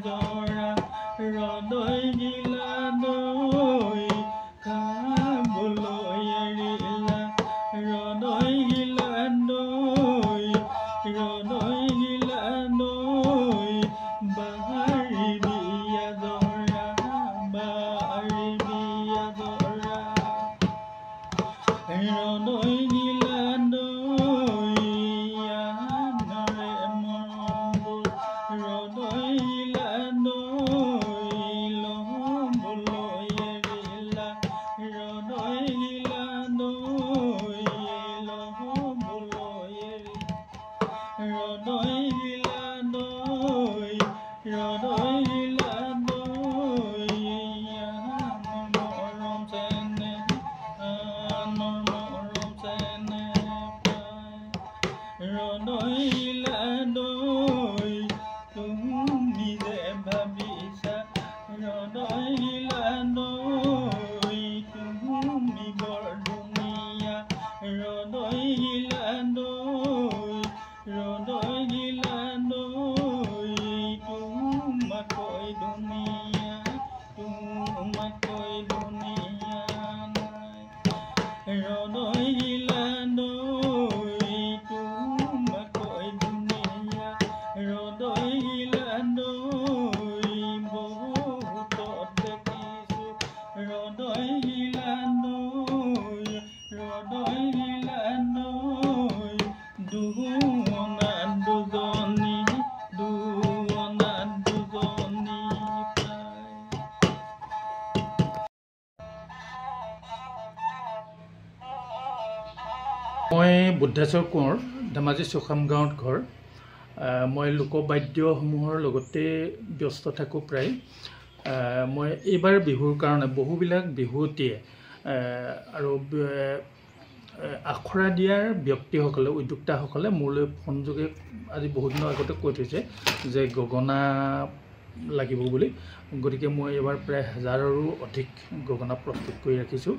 জৰা ৰদৈ গিলা দৈ খাবলৈ এৰিলা ৰদৈ গিলা দৈ ৰদৈ গিলা দৈ বাহাৰি বিয়া জৰা বাহাৰি বিয়া জৰা ৰদৈ গিলা দৈ আনৰে মৰমবোৰ ৰদৈ গিলা দৈ ল'বলৈ এৰিলা ৰদৈ গিলা দৈ ল'বলৈ এৰিলা ৰদৈ গিলা দৈ ৰদৈ গিলা দৈ আনৰ মৰম যেনে আনৰ মৰম যেনে পায় ৰদৈ গিলা দৈ তুমি যে ভাবিছা ৰদৈ গিলা দৈ তুমি বৰ ধুনীয়া ৰদৈ গিলা দৈ ৰদৈ গিলা দৈ তোমাতকৈ ধুনীয়া তোমাতকৈ ধুনীয়া নাই ৰদৈ গিলা দৈ তোমাতকৈ ধুনীয়া ৰদৈ গিলা দৈ বহুতত দেখিছো ৰদৈ গিলা দৈ ৰদৈ গিলা দৈ দুৱনা দুজনী দুৱনা দুজনী পায় মই বুদ্ধাচৰ কোঁৱৰ ধেমাজি চুখাম গাঁৱত ঘৰ মই লোকবাদ্যসমূহৰ লগতে ব্যস্ত থাকোঁ প্ৰায় মই এইবাৰ বিহুৰ কাৰণে বহুবিলাক বিহুৱতীয়ে আৰু আখৰা দিয়াৰ ব্যক্তিসকলে উদ্যোক্তাসকলে মোলৈ ফোনযোগে আজি বহুদিনৰ আগতে কৈ থৈছে যে গগনা লাগিব বুলি গতিকে মই এবাৰ প্ৰায় 1000ৰো অধিক গগনা প্ৰস্তুত কৰি ৰাখিছোঁ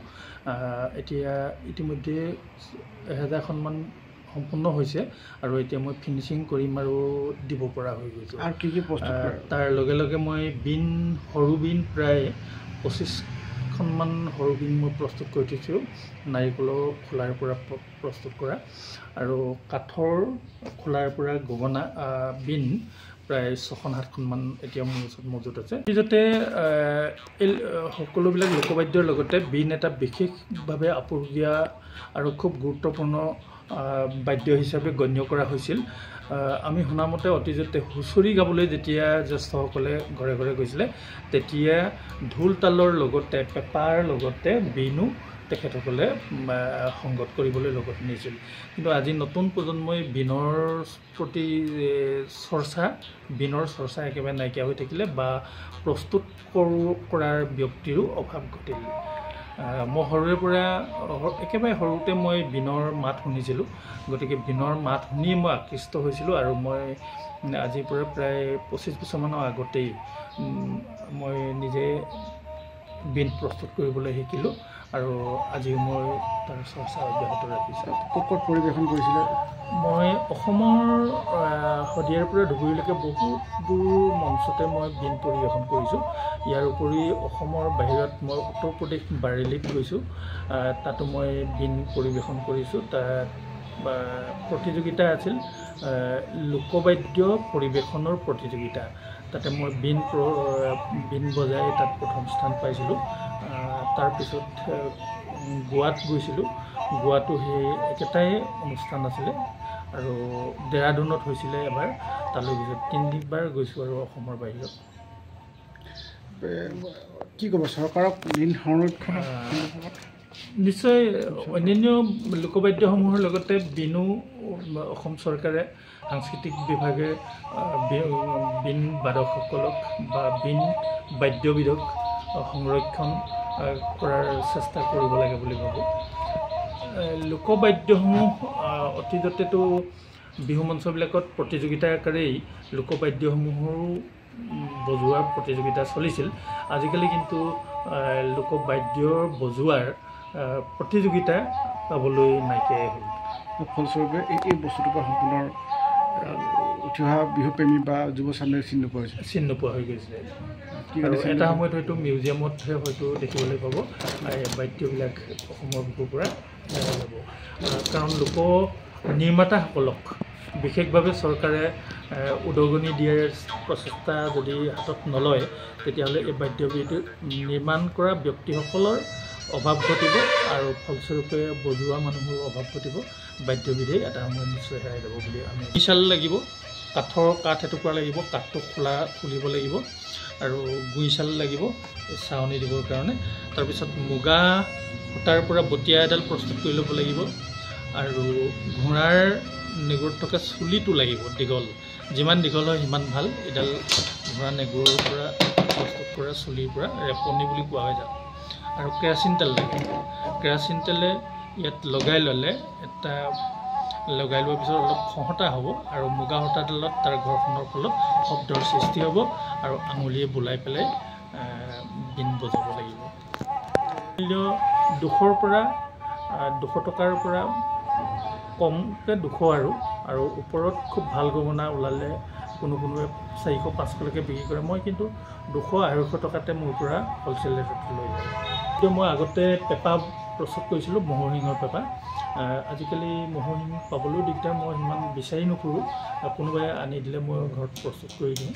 এতিয়া ইতিমধ্যে 1000খনমান সম্পূৰ্ণ হৈছে আৰু এতিয়া মই ফিনিচিং কৰিম আৰু দিব পৰা হৈ গৈছে আৰু কি কি প্ৰস্তুত তাৰ লগে লগে মই বিন সৰু বিন প্ৰায় 25খনমান সৰু বিন মই প্ৰস্তুত কৰি থৈছোঁ নাৰিকলৰ খোলাৰ পৰা প্ৰস্তুত কৰা আৰু কাঠৰ খোলাৰ পৰা গগনা বিন প্ৰায় 6-7খনমান এতিয়া মোৰ ওচৰত মজুত আছে যাতে এই সকলোবিলাক লোকবাদ্যৰ লগতে বিন এটা বিশেষভাৱে আপুৰুগীয়া আৰু খুব গুৰুত্বপূৰ্ণ বাদ্য হিচাপে গণ্য কৰা হৈছিল আমি শুনামতে অতীজতে হুঁচৰি গাবলৈ যেতিয়া জ্যেষ্ঠসকলে ঘৰে ঘৰে গৈছিলে তেতিয়া ঢোল তালৰ লগতে পেঁপাৰ লগতে বিনো তেখেতসকলে সংগত কৰিবলৈ লগত নিছিল কিন্তু আজি নতুন প্ৰজন্মই বিনৰ প্ৰতি বিনৰ চৰ্চা একেবাৰে নাইকিয়া হৈ থাকিলে বা প্ৰস্তুত কৰাৰ ব্যক্তিৰো অভাৱ ঘটিল মই সৰুৰে পৰা একেবাৰে সৰুতে মই বিনৰ মাত শুনিছিলোঁ গতিকে বিনৰ মাত শুনি মই আকৃষ্ট হৈছিলোঁ আৰু মই আজিৰ পৰা প্ৰায় 25 বছৰমানৰ আগতেই মই নিজে বিন প্ৰস্তুত কৰিবলৈ শিকিলোঁ আৰু আজি মই তাৰ চৰ্চা অব্যাহত ৰাখিছোঁ ক'ত ক'ত পৰিৱেশন কৰিছিলে মই অসমৰ শদিয়াৰ পৰা ধুবুৰীলৈকে বহুতবোৰ মঞ্চতে মই বিন পৰিৱেশন কৰিছোঁ ইয়াৰ উপৰি অসমৰ বাহিৰত মই উত্তৰ প্ৰদেশ বাৰেলিত গৈছোঁ তাতো মই বিন পৰিৱেশন কৰিছোঁ তাত প্ৰতিযোগিতা আছিল লোকবাদ্য পৰিৱেশনৰ প্ৰতিযোগিতা তাতে মই বিন বজাই তাত প্ৰথম স্থান পাইছিলোঁ তাৰপিছত গোৱাত গৈছিলোঁ গোৱাটো সেই একেটাই অনুষ্ঠান আছিলে আৰু দেৰাডুনত হৈছিলে এবাৰ তালৈ গৈছোঁ 3বাৰ গৈছোঁ আৰু অসমৰ বাহিৰত কি ক'ব চৰকাৰক বিন সংৰক্ষণ নিশ্চয় অন্যান্য লোকবাদ্যসমূহৰ লগতে বিনো অসম চৰকাৰে সাংস্কৃতিক বিভাগে বিন বাদকসকলক বা বিন বাদ্যবিধক সংৰক্ষণ কৰাৰ চেষ্টা কৰিব লাগে বুলি ভাবোঁ লোকবাদ্যসমূহ অতীজতেতো বিহু মঞ্চবিলাকত প্ৰতিযোগিতাৰ আকাৰেই লোকবাদ্যসমূহৰো বজোৱাৰ প্ৰতিযোগিতা চলিছিল আজিকালি কিন্তু লোকবাদ্যৰ বজোৱাৰ প্ৰতিযোগিতা পাবলৈ নাইকিয়াই হ'ল ফলস্বৰূপে এই বস্তুটোৰ পৰা সম্পূৰ্ণ উঠি অহা বিহুপ্ৰেমী বা যুৱ চামে চিনি নোপোৱা হৈছে? চিন নোপোৱা হৈ গৈছে। কি আৰু কাৰণে এটা সময়ত হয়তো মিউজিয়ামতহে হয়তো দেখিবলৈ পাব এই বাদ্যবিলাক অসমৰ বুকুৰ পৰা দেখা যাব। কাৰণ লোক নিৰ্মাতাসকলক বিশেষভাৱে চৰকাৰে উদগনি দিয়াৰ প্ৰচেষ্টা যদি হাতত নলয়, তেতিয়াহ'লে এই বাদ্যবিধ নিৰ্মাণ কৰা ব্যক্তিসকলৰ অভাৱ ঘটিব আৰু ফলস্বৰূপে বজোৱা মানুহৰ অভাৱ ঘটিব। বাদ্যবিধেই এটা সময়ত নিশ্চয় হেৰাই যাব বুলি আমি বিশাল লাগিব। কাঠ এটুকুৰা লাগিব, কাঠটো খুলিব লাগিব আৰু গুইচাল লাগিব চাৱনি দিবৰ কাৰণে। তাৰপিছত মুগা সূতাৰ পৰা বটিয়া এডাল প্ৰস্তুত কৰি ল'ব লাগিব আৰু ঘোঁৰাৰ নেগুৰত থকা চুলিটো লাগিব দীঘল, যিমান দীঘল হয় সিমান ভাল। এডাল ঘোঁৰা নেগুৰৰ পৰা প্ৰস্তুত কৰা চুলিৰ পৰা ৰেপনি বুলি কোৱা হয় তাক। আৰু কেৰাচিন তেল লাগিব। কেৰাচিন তেলে ইয়াত লগাই ল'লে লগাই লোৱাৰ পিছত অলপ খহটা হ'ব আৰু মুগা সূতাডালত তাৰ ঘৰখনৰ ফলত শব্দৰ সৃষ্টি হ'ব আৰু আঙুলিয়ে বোলাই পেলাই বিন বজাব লাগিব। মূল্য 200 পৰা 200 টকাৰ পৰা কমকৈ 200 আৰু ওপৰত খুব ভাল গহনা ওলালে কোনোৱে 400-500লৈকে বিক্ৰী কৰে। মই কিন্তু 200-250 টকাতে মোৰ পৰা হ'লচেল ৰেটত লৈ যাওঁ। কিন্তু মই আগতে পেঁপা প্ৰস্তুত কৰিছিলোঁ, ম'হৰ শিঙৰ পেঁপা। আজিকালি ম'হৰ শিং পাবলৈও দিগদাৰ, মই সিমান বিচাৰি নুফুৰোঁ। কোনোবাই আনি দিলে মই ঘৰত প্ৰস্তুত কৰি দিওঁ।